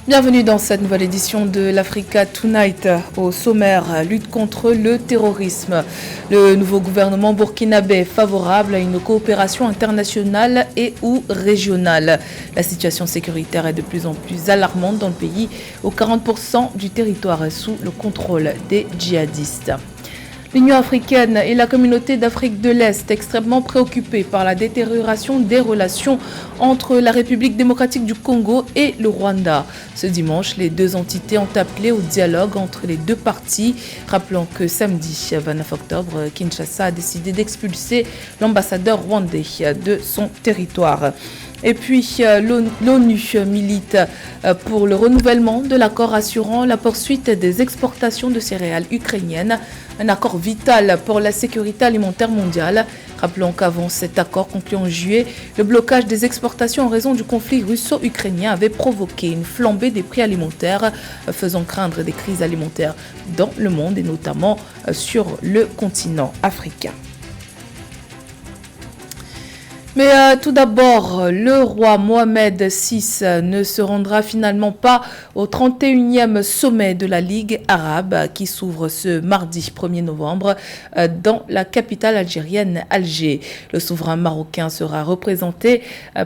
Bienvenue dans cette nouvelle édition de l'Africa Tonight. Au sommaire, lutte contre le terrorisme. Le nouveau gouvernement burkinabé est favorable à une coopération internationale et ou régionale. La situation sécuritaire est de plus en plus alarmante dans le pays, où 40% du territoire est sous le contrôle des djihadistes. L'Union africaine et la communauté d'Afrique de l'Est extrêmement préoccupées par la détérioration des relations entre la République démocratique du Congo et le Rwanda. Ce dimanche, les deux entités ont appelé au dialogue entre les deux parties. Rappelons que samedi 29 octobre, Kinshasa a décidé d'expulser l'ambassadeur rwandais de son territoire. Et puis, l'ONU milite pour le renouvellement de l'accord assurant la poursuite des exportations de céréales ukrainiennes, un accord vital pour la sécurité alimentaire mondiale. Rappelons qu'avant cet accord conclu en juillet, le blocage des exportations en raison du conflit russo-ukrainien avait provoqué une flambée des prix alimentaires, faisant craindre des crises alimentaires dans le monde et notamment sur le continent africain. Mais tout d'abord, le roi Mohamed VI ne se rendra finalement pas au 31e sommet de la Ligue arabe qui s'ouvre ce mardi 1er novembre dans la capitale algérienne Alger. Le souverain marocain sera représenté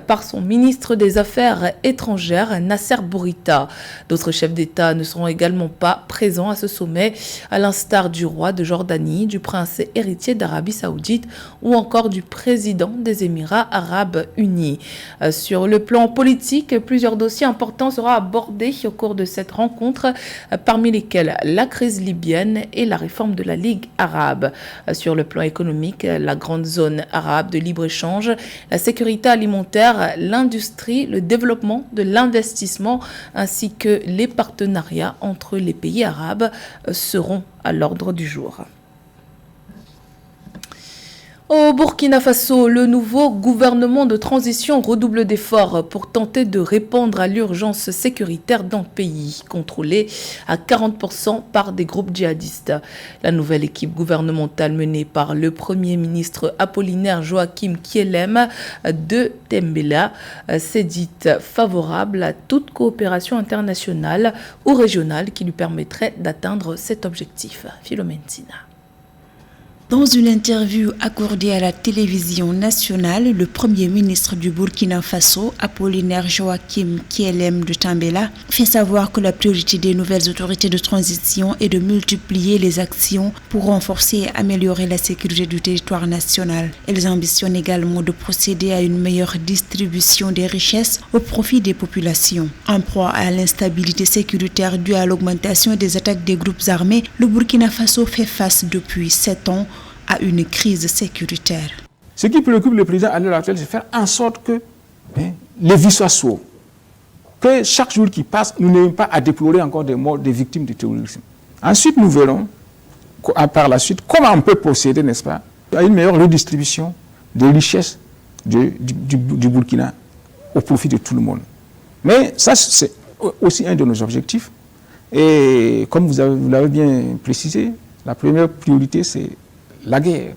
par son ministre des Affaires étrangères Nasser Bourita. D'autres chefs d'État ne seront également pas présents à ce sommet, à l'instar du roi de Jordanie, du prince héritier d'Arabie Saoudite ou encore du président des Émirats Arabes Unis. Sur le plan politique, plusieurs dossiers importants seront abordés au cours de cette rencontre, parmi lesquels la crise libyenne et la réforme de la Ligue arabe. Sur le plan économique, la grande zone arabe de libre-échange, la sécurité alimentaire, l'industrie, le développement de l'investissement ainsi que les partenariats entre les pays arabes seront à l'ordre du jour. Au Burkina Faso, le nouveau gouvernement de transition redouble d'efforts pour tenter de répondre à l'urgence sécuritaire dans le pays, contrôlé à 40% par des groupes djihadistes. La nouvelle équipe gouvernementale menée par le Premier ministre Apollinaire Joachim Kielem de Tembela s'est dite favorable à toute coopération internationale ou régionale qui lui permettrait d'atteindre cet objectif. Philomène Sina. Dans une interview accordée à la télévision nationale, le Premier ministre du Burkina Faso, Apollinaire Joachim Kielem de Tambela, fait savoir que la priorité des nouvelles autorités de transition est de multiplier les actions pour renforcer et améliorer la sécurité du territoire national. Elles ambitionnent également de procéder à une meilleure distribution des richesses au profit des populations. En proie à l'instabilité sécuritaire due à l'augmentation des attaques des groupes armés, le Burkina Faso fait face depuis 7 ans à une crise sécuritaire. Ce qui préoccupe le président à l'heure actuelle, c'est faire en sorte que les vies soient sauves. Que chaque jour qui passe, nous n'ayons pas à déplorer encore des morts des victimes du terrorisme. Ensuite, nous verrons par la suite comment on peut procéder, n'est-ce pas, à une meilleure redistribution des richesses du Burkina au profit de tout le monde. Mais ça, c'est aussi un de nos objectifs. Et comme vous l'avez bien précisé, la première priorité, c'est la guerre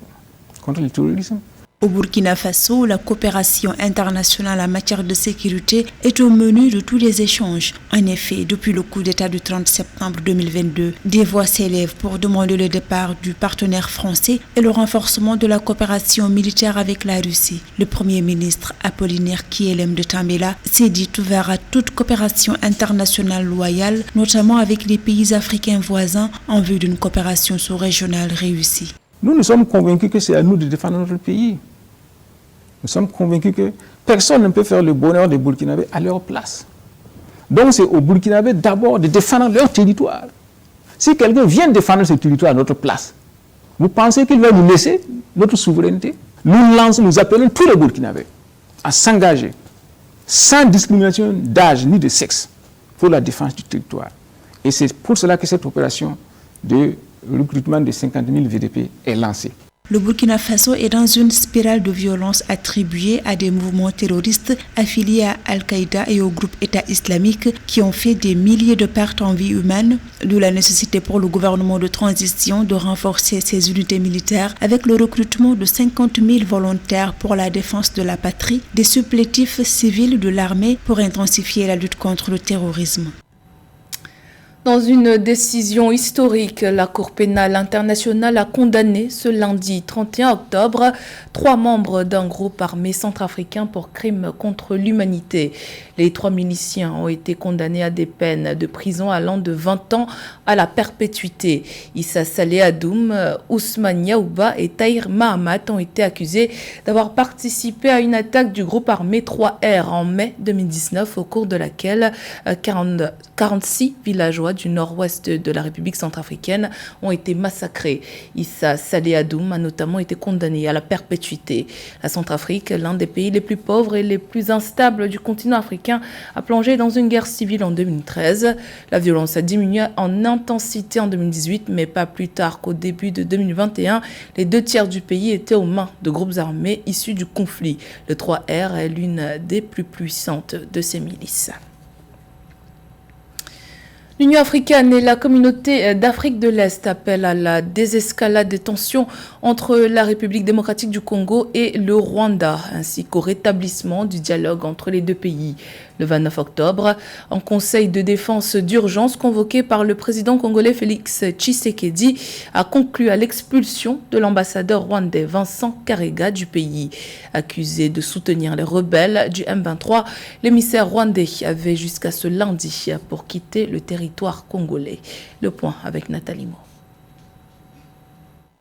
contre le terrorisme. Au Burkina Faso, la coopération internationale en matière de sécurité est au menu de tous les échanges. En effet, depuis le coup d'État du 30 septembre 2022, des voix s'élèvent pour demander le départ du partenaire français et le renforcement de la coopération militaire avec la Russie. Le Premier ministre Apollinaire Kielem de Tambela s'est dit ouvert à toute coopération internationale loyale, notamment avec les pays africains voisins, en vue d'une coopération sous-régionale réussie. Nous sommes convaincus que c'est à nous de défendre notre pays. Nous sommes convaincus que personne ne peut faire le bonheur des Burkinabés à leur place. Donc c'est aux Burkinabés d'abord de défendre leur territoire. Si quelqu'un vient défendre ce territoire à notre place, vous pensez qu'il va nous laisser notre souveraineté? Nous appelons tous les Burkinabés à s'engager sans discrimination d'âge ni de sexe pour la défense du territoire. Et c'est pour cela que cette opération de recrutement de 50 000 VDP est lancé. Le Burkina Faso est dans une spirale de violence attribuée à des mouvements terroristes affiliés à Al-Qaïda et au groupe État islamique qui ont fait des milliers de pertes en vie humaine, d'où la nécessité pour le gouvernement de transition de renforcer ses unités militaires avec le recrutement de 50 000 volontaires pour la défense de la patrie, des supplétifs civils de l'armée pour intensifier la lutte contre le terrorisme. Dans une décision historique, la Cour pénale internationale a condamné ce lundi 31 octobre 3 membres d'un groupe armé centrafricain pour crimes contre l'humanité. Les 3 miliciens ont été condamnés à des peines de prison allant de 20 ans à la perpétuité. Issa Saleh Adoum, Ousmane Yaouba et Tahir Mahamat ont été accusés d'avoir participé à une attaque du groupe armé 3R en mai 2019 au cours de laquelle 46 villageois du nord-ouest de la République centrafricaine ont été massacrés. Issa Saleh Adoum a notamment été condamné à la perpétuité. La Centrafrique, l'un des pays les plus pauvres et les plus instables du continent africain, a plongé dans une guerre civile en 2013. La violence a diminué en intensité en 2018, mais pas plus tard qu'au début de 2021, les 2 tiers du pays étaient aux mains de groupes armés issus du conflit. Le 3R est l'une des plus puissantes de ces milices. L'Union africaine et la communauté d'Afrique de l'Est appellent à la désescalade des tensions entre la République démocratique du Congo et le Rwanda, ainsi qu'au rétablissement du dialogue entre les 2 pays. Le 29 octobre, un conseil de défense d'urgence convoqué par le président congolais Félix Tshisekedi a conclu à l'expulsion de l'ambassadeur rwandais Vincent Karega du pays. Accusé de soutenir les rebelles du M23, l'émissaire rwandais avait jusqu'à ce lundi pour quitter le territoire congolais. Le point avec Nathalie Mo.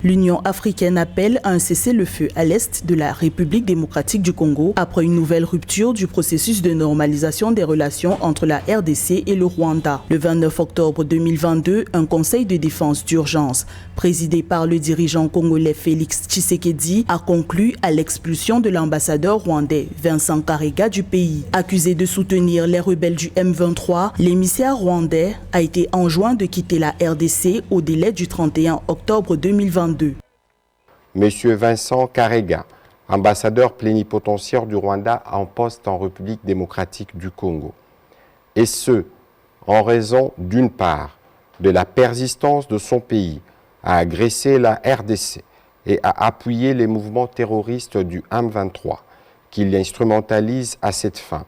L'Union africaine appelle à un cessez-le-feu à l'est de la République démocratique du Congo après une nouvelle rupture du processus de normalisation des relations entre la RDC et le Rwanda. Le 29 octobre 2022, un conseil de défense d'urgence présidé par le dirigeant congolais Félix Tshisekedi a conclu à l'expulsion de l'ambassadeur rwandais Vincent Karega du pays. Accusé de soutenir les rebelles du M23, l'émissaire rwandais a été enjoint de quitter la RDC au délai du 31 octobre 2022. Monsieur Vincent Karega, ambassadeur plénipotentiaire du Rwanda en poste en République démocratique du Congo. Et ce, en raison d'une part de la persistance de son pays à agresser la RDC et à appuyer les mouvements terroristes du M23 qui l'instrumentalisent à cette fin,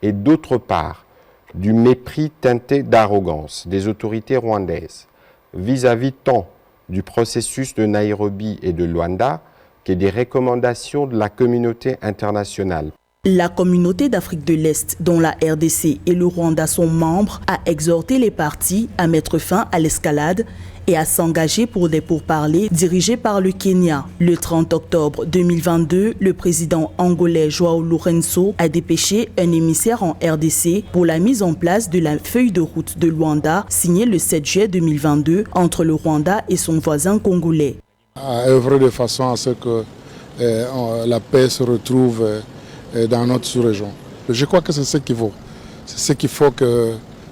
et d'autre part du mépris teinté d'arrogance des autorités rwandaises vis-à-vis tant du processus de Nairobi et de Luanda que des recommandations de la communauté internationale. La communauté d'Afrique de l'Est, dont la RDC et le Rwanda sont membres, a exhorté les parties à mettre fin à l'escalade et à s'engager pour des pourparlers dirigés par le Kenya. Le 30 octobre 2022, le président angolais João Lourenço a dépêché un émissaire en RDC pour la mise en place de la feuille de route de Luanda signée le 7 juillet 2022 entre le Rwanda et son voisin congolais. À œuvrer de façon à ce que la paix se retrouve dans notre sous-région. Je crois que c'est ce qu'il faut. C'est ce qu'il faut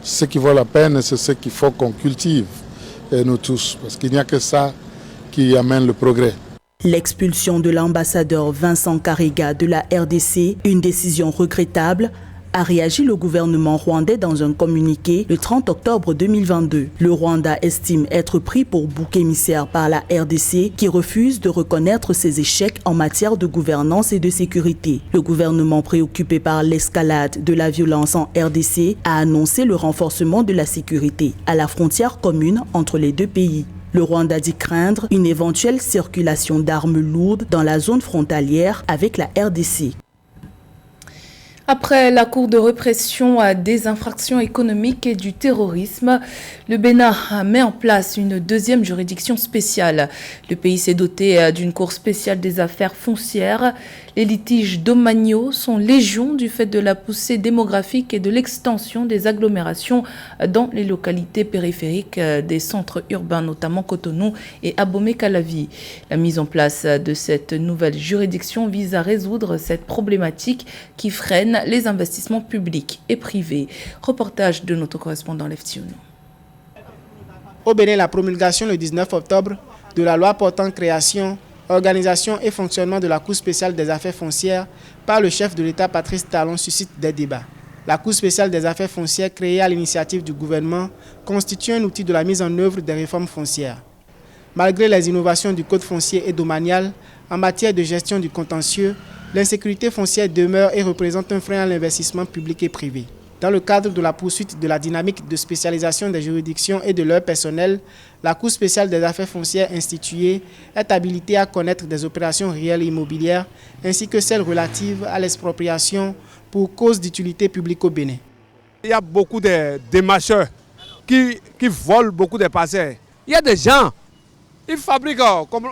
ce qui vaut la peine, c'est ce qu'il faut qu'on cultive, nous tous, parce qu'il n'y a que ça qui amène le progrès. L'expulsion de l'ambassadeur Vincent Karega de la RDC, une décision regrettable, a réagi le gouvernement rwandais dans un communiqué le 30 octobre 2022. Le Rwanda estime être pris pour bouc émissaire par la RDC qui refuse de reconnaître ses échecs en matière de gouvernance et de sécurité. Le gouvernement préoccupé par l'escalade de la violence en RDC a annoncé le renforcement de la sécurité à la frontière commune entre les 2 pays. Le Rwanda dit craindre une éventuelle circulation d'armes lourdes dans la zone frontalière avec la RDC. Après la Cour de répression des infractions économiques et du terrorisme, le Bénin met en place une 2e juridiction spéciale. Le pays s'est doté d'une Cour spéciale des affaires foncières. Les litiges domaniaux sont légion du fait de la poussée démographique et de l'extension des agglomérations dans les localités périphériques des centres urbains, notamment Cotonou et Abomey-Calavi. La mise en place de cette nouvelle juridiction vise à résoudre cette problématique qui freine les investissements publics et privés. Reportage de notre correspondant Leftiono. Au Bénin, la promulgation le 19 octobre de la loi portant création, organisation et fonctionnement de la Cour spéciale des affaires foncières par le chef de l'État Patrice Talon suscite des débats. La Cour spéciale des affaires foncières, créée à l'initiative du gouvernement, constitue un outil de la mise en œuvre des réformes foncières. Malgré les innovations du code foncier et domanial en matière de gestion du contentieux, l'insécurité foncière demeure et représente un frein à l'investissement public et privé. Dans le cadre de la poursuite de la dynamique de spécialisation des juridictions et de leur personnel, la Cour spéciale des affaires foncières instituée est habilitée à connaître des opérations réelles immobilières ainsi que celles relatives à l'expropriation pour cause d'utilité publique au Bénin. Il y a beaucoup de démarcheurs qui volent beaucoup de parcelles. Il y a des gens, ils fabriquent comme,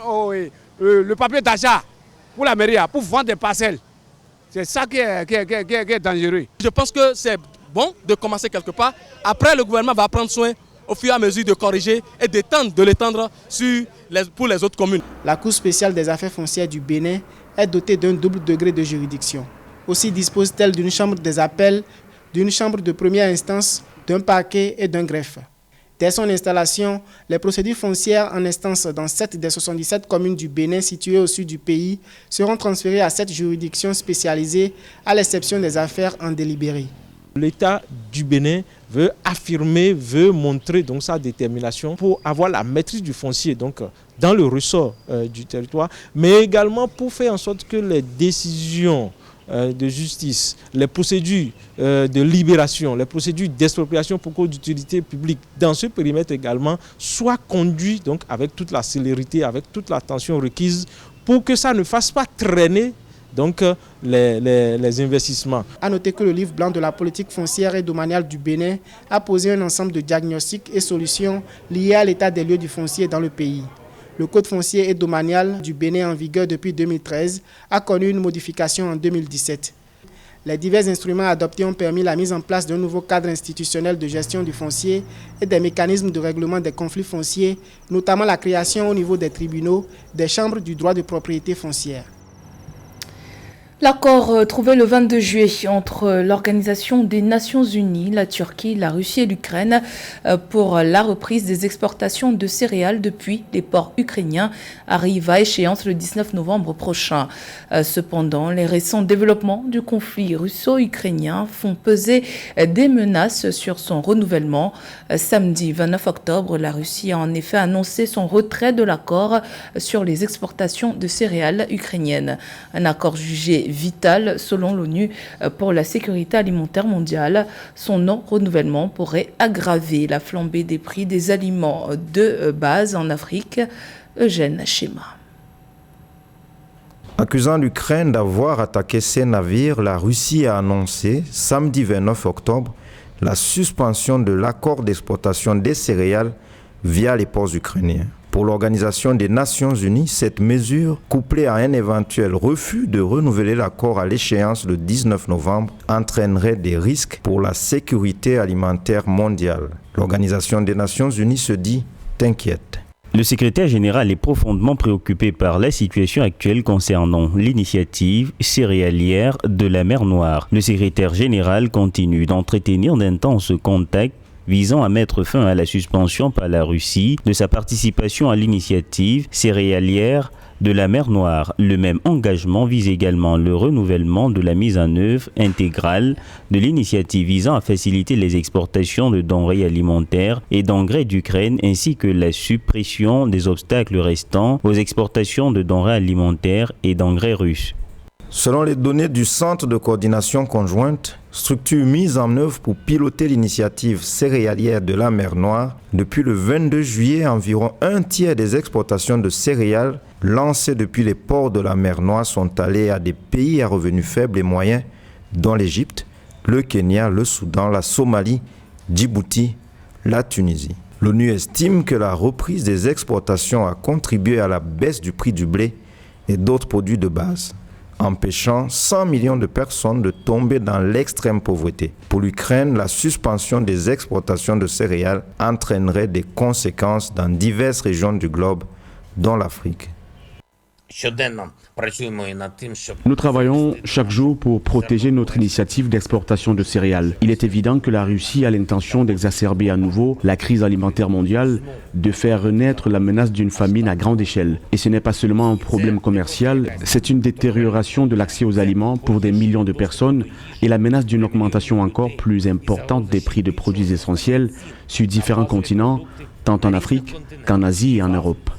le papier d'achat pour la mairie, pour vendre des parcelles. C'est ça qui est dangereux. Je pense que c'est bon de commencer quelque part. Après, le gouvernement va prendre soin au fur et à mesure de corriger et de l'étendre pour les autres communes. La Cour spéciale des affaires foncières du Bénin est dotée d'un double degré de juridiction. Aussi dispose-t-elle d'une chambre des appels, d'une chambre de première instance, d'un parquet et d'un greffe. Dès son installation, les procédures foncières en instance dans 7 des 77 communes du Bénin situées au sud du pays seront transférées à cette juridiction spécialisée, à l'exception des affaires en délibéré. L'État du Bénin veut affirmer, veut montrer donc sa détermination pour avoir la maîtrise du foncier donc, dans le ressort du territoire, mais également pour faire en sorte que les décisions de justice, les procédures de libération, les procédures d'expropriation pour cause d'utilité publique dans ce périmètre également soient conduites donc, avec toute la célérité, avec toute l'attention requise pour que ça ne fasse pas traîner donc, les investissements. A noter que le livre blanc de la politique foncière et domaniale du Bénin a posé un ensemble de diagnostics et solutions liés à l'état des lieux du foncier dans le pays. Le code foncier et domanial du Bénin en vigueur depuis 2013 a connu une modification en 2017. Les divers instruments adoptés ont permis la mise en place d'un nouveau cadre institutionnel de gestion du foncier et des mécanismes de règlement des conflits fonciers, notamment la création au niveau des tribunaux des chambres du droit de propriété foncière. L'accord trouvé le 22 juillet entre l'Organisation des Nations Unies, la Turquie, la Russie et l'Ukraine pour la reprise des exportations de céréales depuis les ports ukrainiens arrive à échéance le 19 novembre prochain. Cependant, les récents développements du conflit russo-ukrainien font peser des menaces sur son renouvellement. Samedi 29 octobre, la Russie a en effet annoncé son retrait de l'accord sur les exportations de céréales ukrainiennes. Un accord jugé vital selon l'ONU pour la sécurité alimentaire mondiale. Son non-renouvellement pourrait aggraver la flambée des prix des aliments de base en Afrique. Eugène Schéma. Accusant l'Ukraine d'avoir attaqué ses navires, la Russie a annoncé samedi 29 octobre la suspension de l'accord d'exportation des céréales via les ports ukrainiens. Pour l'Organisation des Nations Unies, cette mesure, couplée à un éventuel refus de renouveler l'accord à l'échéance le 19 novembre, entraînerait des risques pour la sécurité alimentaire mondiale. L'Organisation des Nations Unies se dit inquiète. Le secrétaire général est profondément préoccupé par la situation actuelle concernant l'initiative céréalière de la mer Noire. Le secrétaire général continue d'entretenir d'intenses contacts visant à mettre fin à la suspension par la Russie de sa participation à l'initiative céréalière de la mer Noire. Le même engagement vise également le renouvellement de la mise en œuvre intégrale de l'initiative visant à faciliter les exportations de denrées alimentaires et d'engrais d'Ukraine ainsi que la suppression des obstacles restants aux exportations de denrées alimentaires et d'engrais russes. Selon les données du Centre de coordination conjointe, structure mise en œuvre pour piloter l'initiative céréalière de la mer Noire, depuis le 22 juillet, environ un tiers des exportations de céréales lancées depuis les ports de la mer Noire sont allées à des pays à revenus faibles et moyens, dont l'Égypte, le Kenya, le Soudan, la Somalie, Djibouti, la Tunisie. L'ONU estime que la reprise des exportations a contribué à la baisse du prix du blé et d'autres produits de base, empêchant 100 millions de personnes de tomber dans l'extrême pauvreté. Pour l'Ukraine, la suspension des exportations de céréales entraînerait des conséquences dans diverses régions du globe, dont l'Afrique. Nous travaillons chaque jour pour protéger notre initiative d'exportation de céréales. Il est évident que la Russie a l'intention d'exacerber à nouveau la crise alimentaire mondiale, de faire renaître la menace d'une famine à grande échelle. Et ce n'est pas seulement un problème commercial, c'est une détérioration de l'accès aux aliments pour des millions de personnes et la menace d'une augmentation encore plus importante des prix de produits essentiels sur différents continents, tant en Afrique qu'en Asie et en Europe.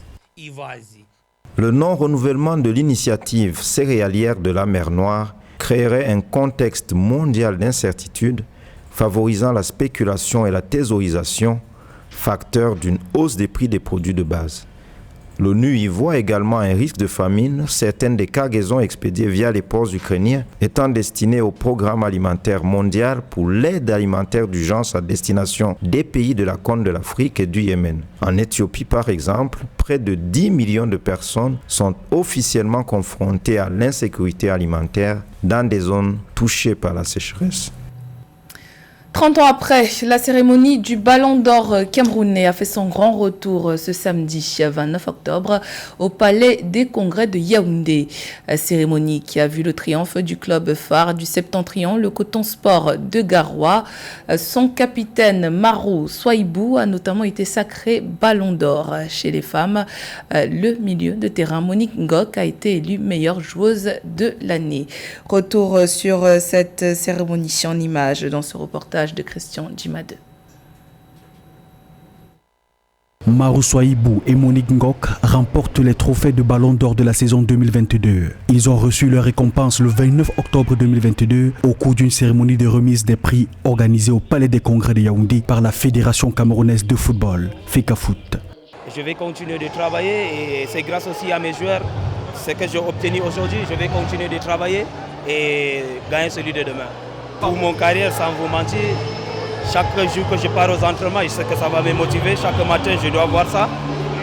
Le non-renouvellement de l'initiative céréalière de la mer Noire créerait un contexte mondial d'incertitude favorisant la spéculation et la thésaurisation, facteur d'une hausse des prix des produits de base. L'ONU y voit également un risque de famine, certaines des cargaisons expédiées via les ports ukrainiens étant destinées au programme alimentaire mondial pour l'aide alimentaire d'urgence à destination des pays de la Corne de l'Afrique et du Yémen. En Éthiopie, par exemple, près de 10 millions de personnes sont officiellement confrontées à l'insécurité alimentaire dans des zones touchées par la sécheresse. 30 ans après, la cérémonie du Ballon d'Or camerounais a fait son grand retour ce samedi 29 octobre au Palais des Congrès de Yaoundé. Cérémonie qui a vu le triomphe du club phare du Septentrion, le Coton Sport de Garoua. Son capitaine Marou Soaibou a notamment été sacré Ballon d'Or. Chez les femmes, le milieu de terrain Monique Ngok a été élue meilleure joueuse de l'année. Retour sur cette cérémonie en images dans ce reportage de Christian Djimade. Marou Soaibou et Monique Ngok remportent les trophées de Ballon d'Or de la saison 2022. Ils ont reçu leur récompense le 29 octobre 2022 au cours d'une cérémonie de remise des prix organisée au Palais des Congrès de Yaoundé par la Fédération camerounaise de football, FECAFOOT. Je vais continuer de travailler et c'est grâce aussi à mes joueurs, ce que j'ai obtenu aujourd'hui. Je vais continuer de travailler et gagner celui de demain. Pour mon carrière, sans vous mentir, chaque jour que je pars aux entraînements, je sais que ça va me motiver. Chaque matin, je dois voir ça.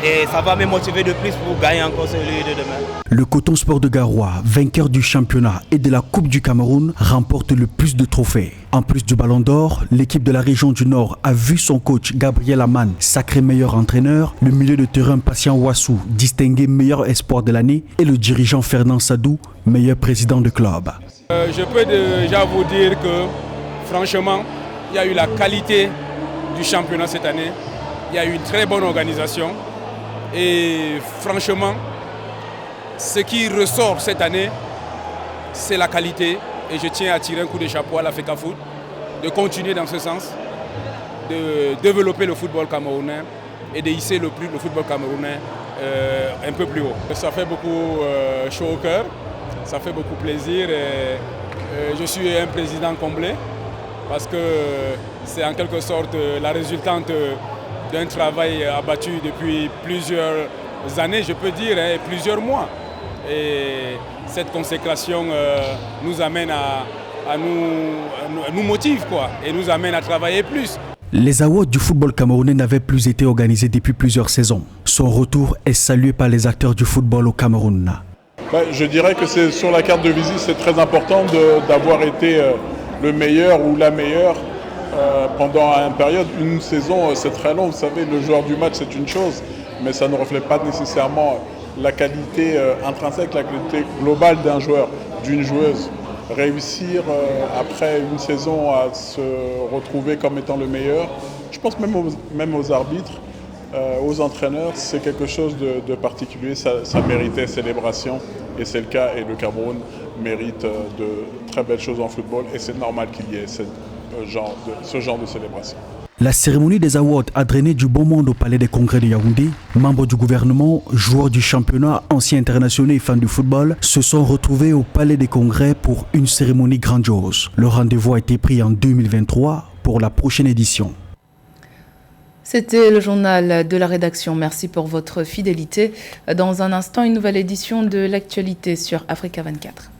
Et ça va me motiver de plus pour gagner encore celui de demain. Le Coton Sport de Garoua, vainqueur du championnat et de la Coupe du Cameroun, remporte le plus de trophées. En plus du Ballon d'Or, l'équipe de la région du Nord a vu son coach Gabriel Aman sacré meilleur entraîneur, le milieu de terrain Patient Wassou distingué meilleur espoir de l'année et le dirigeant Fernand Sadou meilleur président de club. Je peux déjà vous dire que franchement, il y a eu la qualité du championnat cette année. Il y a eu une très bonne organisation. Et franchement, ce qui ressort cette année, c'est la qualité. Et je tiens à tirer un coup de chapeau à la FECAFOOT de continuer dans ce sens, de développer le football camerounais et de hisser le football camerounais un peu plus haut. Ça fait beaucoup chaud au cœur. Ça fait beaucoup plaisir et je suis un président comblé parce que c'est en quelque sorte la résultante d'un travail abattu depuis plusieurs années, je peux dire, et plusieurs mois. Et cette consécration nous amène nous motive quoi, et nous amène à travailler plus. Les awards du football camerounais n'avaient plus été organisés depuis plusieurs saisons. Son retour est salué par les acteurs du football au Cameroun. Je dirais que c'est sur la carte de visite, c'est très important d'avoir été le meilleur ou la meilleure pendant une période. Une saison, c'est très long. Vous savez, le joueur du match, c'est une chose, mais ça ne reflète pas nécessairement la qualité intrinsèque, la qualité globale d'un joueur, d'une joueuse. Réussir après une saison à se retrouver comme étant le meilleur, je pense même aux arbitres, aux entraîneurs, c'est quelque chose de particulier, ça méritait célébration et c'est le cas et le Cameroun mérite de très belles choses en football et c'est normal qu'il y ait ce genre de célébration. La cérémonie des awards a drainé du bon monde au Palais des Congrès de Yaoundé. Membres du gouvernement, joueurs du championnat, anciens internationaux et fans du football se sont retrouvés au Palais des Congrès pour une cérémonie grandiose. Le rendez-vous a été pris en 2023 pour la prochaine édition. C'était le journal de la rédaction. Merci pour votre fidélité. Dans un instant, une nouvelle édition de l'actualité sur Africa 24.